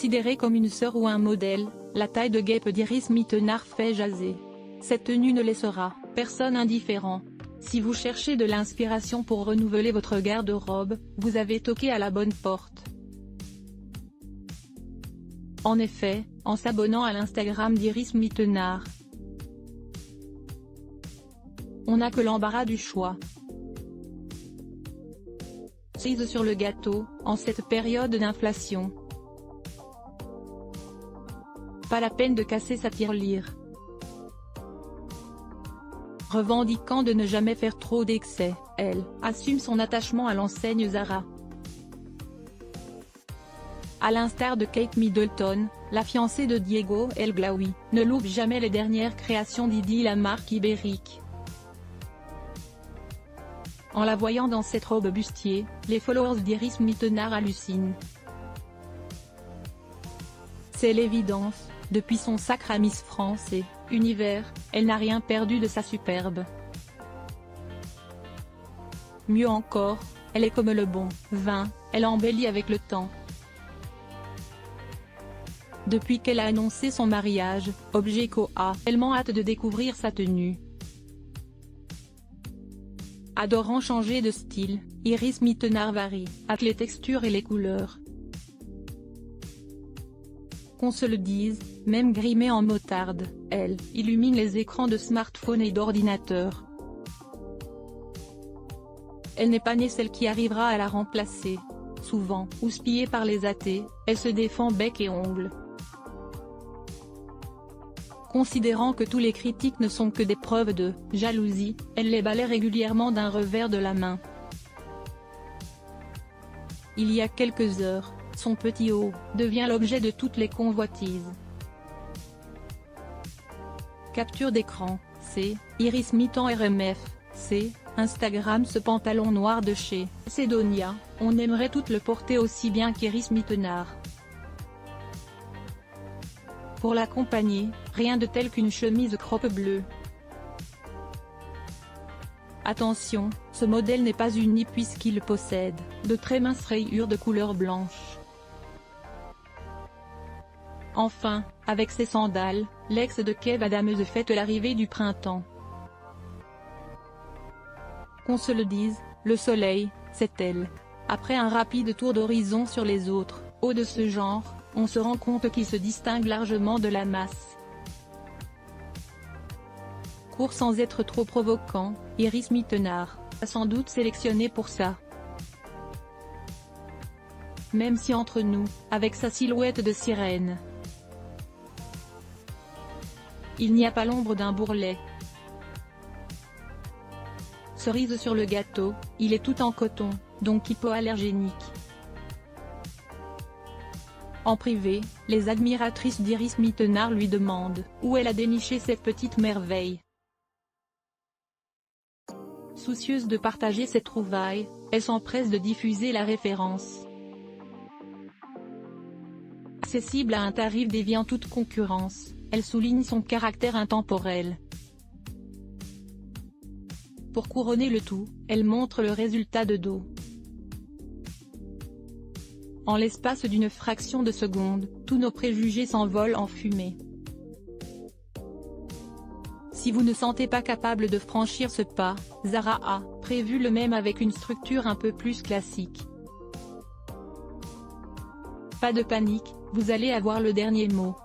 Considérée comme une sœur ou un modèle, la taille de guêpe d'Iris Mittenard fait jaser. Cette tenue ne laissera personne indifférent. Si vous cherchez de l'inspiration pour renouveler votre garde-robe, vous avez toqué à la bonne porte. En effet, en s'abonnant à l'Instagram d'Iris Mittenard, on n'a que l'embarras du choix. Cerise sur le gâteau, en cette période d'inflation. Pas la peine de casser sa tirelire. Revendiquant de ne jamais faire trop d'excès, elle assume son attachement à l'enseigne Zara. À l'instar de Kate Middleton, la fiancée de Diego El Glaoui, ne loupe jamais les dernières créations d'Idi, la marque ibérique. En la voyant dans cette robe bustier, les followers d'Iris Mittenard hallucinent. C'est l'évidence, depuis son sacre à Miss France et Univers, elle n'a rien perdu de sa superbe. Mieux encore, elle est comme le bon vin, elle embellit avec le temps. Depuis qu'elle a annoncé son mariage, Objeco a tellement hâte de découvrir sa tenue. Adorant changer de style, Iris Mittenard varie, avec les textures et les couleurs. Qu'on se le dise, même grimée en motarde, elle illumine les écrans de smartphones et d'ordinateurs. Elle n'est pas née celle qui arrivera à la remplacer. Souvent houspillée par les athées, elle se défend bec et ongles. Considérant que tous les critiques ne sont que des preuves de jalousie, elle les balaie régulièrement d'un revers de la main. Il y a quelques heures, son petit haut devient l'objet de toutes les convoitises. Capture d'écran, c'est Iris Mittenard RMF, c'est Instagram. Ce pantalon noir de chez Sedonia, on aimerait toutes le porter aussi bien qu'Iris Mittenard. Pour l'accompagner, rien de tel qu'une chemise crop bleue. Attention, ce modèle n'est pas uni puisqu'il possède de très minces rayures de couleur blanche. Enfin, avec ses sandales, l'ex de Kev Adams fête l'arrivée du printemps. Qu'on se le dise, le soleil, c'est elle. Après un rapide tour d'horizon sur les autres hauts de ce genre, on se rend compte qu'il se distingue largement de la masse. Court sans être trop provocant, Iris Mittenard a sans doute sélectionné pour ça. Même si entre nous, avec sa silhouette de sirène, il n'y a pas l'ombre d'un bourrelet. Cerise sur le gâteau, il est tout en coton, donc hypoallergénique. En privé, les admiratrices d'Iris Mittenard lui demandent où elle a déniché cette petite merveille. Soucieuse de partager ses trouvailles, elle s'empresse de diffuser la référence. Accessible à un tarif déviant toute concurrence, elle souligne son caractère intemporel. Pour couronner le tout, elle montre le résultat de dos. En l'espace d'une fraction de seconde, tous nos préjugés s'envolent en fumée. Si vous ne sentez pas capable de franchir ce pas, Zara a prévu le même avec une structure un peu plus classique. Pas de panique, vous allez avoir le dernier mot.